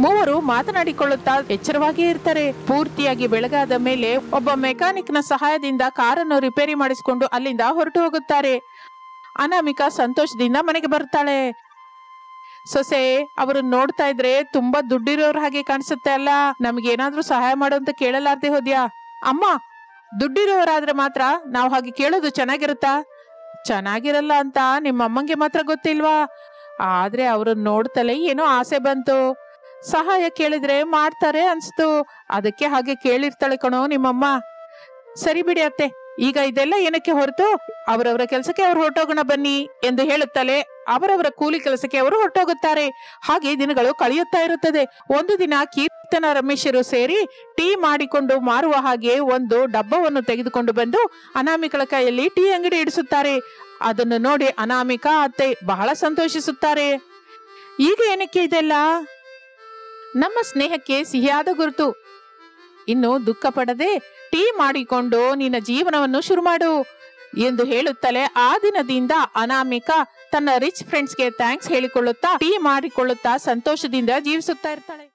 ಮೂವರು ಮಾತನಾಡಿಕೊಳ್ಳುತ್ತಾ ಎಚ್ಚರವಾಗಿ ಇರ್ತಾರೆ. ಪೂರ್ತಿಯಾಗಿ ಬೆಳಗಾದ ಮೇಲೆ ಒಬ್ಬ ಮೆಕ್ಯಾನಿಕ್ ನ ಸಹಾಯದಿಂದ ಕಾರನ್ನು ರಿಪೇರಿ ಮಾಡಿಸಿಕೊಂಡು ಅಲ್ಲಿಂದ ಹೊರಟು ಹೋಗುತ್ತಾರೆ. ಅನಾಮಿಕಾ ಸಂತೋಷದಿಂದ ಮನೆಗೆ ಬರ್ತಾಳೆ. ಸೊಸೆ, ಅವರು ನೋಡ್ತಾ ಇದ್ರೆ ತುಂಬಾ ದುಡ್ಡಿರೋರ್ ಹಾಗೆ ಕಾಣಿಸುತ್ತೆ ಅಲ್ಲ, ನಮ್ಗೆ ಏನಾದ್ರೂ ಸಹಾಯ ಮಾಡು ಅಂತ ಕೇಳಲಾರ್ದೆ ಹೋದ್ಯಾ? ಅಮ್ಮ, ದುಡ್ಡಿರೋರಾದ್ರೆ ಮಾತ್ರ ನಾವು ಹಾಗೆ ಕೇಳೋದು ಚೆನ್ನಾಗಿರುತ್ತಾ? ಚೆನ್ನಾಗಿರಲ್ಲ ಅಂತ ನಿಮ್ಮ ಅಮ್ಮಂಗೆ ಮಾತ್ರ ಗೊತ್ತಿಲ್ವಾ? ಆದ್ರೆ ಅವ್ರನ್ನ ನೋಡ್ತಲೇ ಏನೋ ಆಸೆ ಬಂತು. ಸಹಾಯ ಕೇಳಿದ್ರೆ ಮಾಡ್ತಾರೆ ಅನ್ಸ್ತು, ಅದಕ್ಕೆ ಹಾಗೆ ಕೇಳಿರ್ತಾಳೆ ಕಣೋ ನಿಮ್ಮಮ್ಮ. ಸರಿ ಬಿಡಿ ಅತ್ತೆ, ಈಗ ಇದೆಲ್ಲ ಏನಕ್ಕೆ ಹೊರತು ಅವರವರ ಕೆಲಸಕ್ಕೆ ಅವ್ರು ಹೊರಟೋಗೋಣ ಬನ್ನಿ ಎಂದು ಹೇಳುತ್ತಲೇ ಅವರವರ ಕೂಲಿ ಕೆಲಸಕ್ಕೆ ಅವರು ಹೊರಟೋಗುತ್ತಾರೆ. ಹಾಗೆ ದಿನಗಳು ಕಳೆಯುತ್ತಾ ಇರುತ್ತದೆ. ಒಂದು ದಿನ ಕೀರ್ತನ, ರಮೇಶರು ಸೇರಿ ಟೀ ಮಾಡಿಕೊಂಡು ಮಾರುವ ಹಾಗೆ ಒಂದು ಡಬ್ಬವನ್ನು ತೆಗೆದುಕೊಂಡು ಬಂದು ಅನಾಮಿಕಳ ಕೈಯಲ್ಲಿ ಟೀ ಅಂಗಡಿ ಇಡಿಸುತ್ತಾರೆ. ಅದನ್ನು ನೋಡಿ ಅನಾಮಿಕಾ ಅತ್ತೆ ಬಹಳ ಸಂತೋಷಿಸುತ್ತಾರೆ. ಈಗ ಏನಕ್ಕೆ ಇದೆಲ್ಲ? ನಮ್ಮ ಸ್ನೇಹಕ್ಕೆ ಸಿಹಿಯಾದ ಗುರುತು. ಇನ್ನು ದುಃಖ ಪಡದೆ ಟೀ ಮಾಡಿಕೊಂಡು ನಿನ್ನ ಜೀವನವನ್ನು ಶುರು ಮಾಡು ಎಂದು ಹೇಳುತ್ತಲೇ ಆ ದಿನದಿಂದ ಅನಾಮಿಕಾ ತನ್ನ ರಿಚ್ ಫ್ರೆಂಡ್ಸ್ಗೆ ಥ್ಯಾಂಕ್ಸ್ ಹೇಳಿಕೊಳ್ಳುತ್ತಾ ಟೀ ಮಾಡಿಕೊಳ್ಳುತ್ತಾ ಸಂತೋಷದಿಂದ ಜೀವಿಸುತ್ತಾ ಇರ್ತಾಳೆ.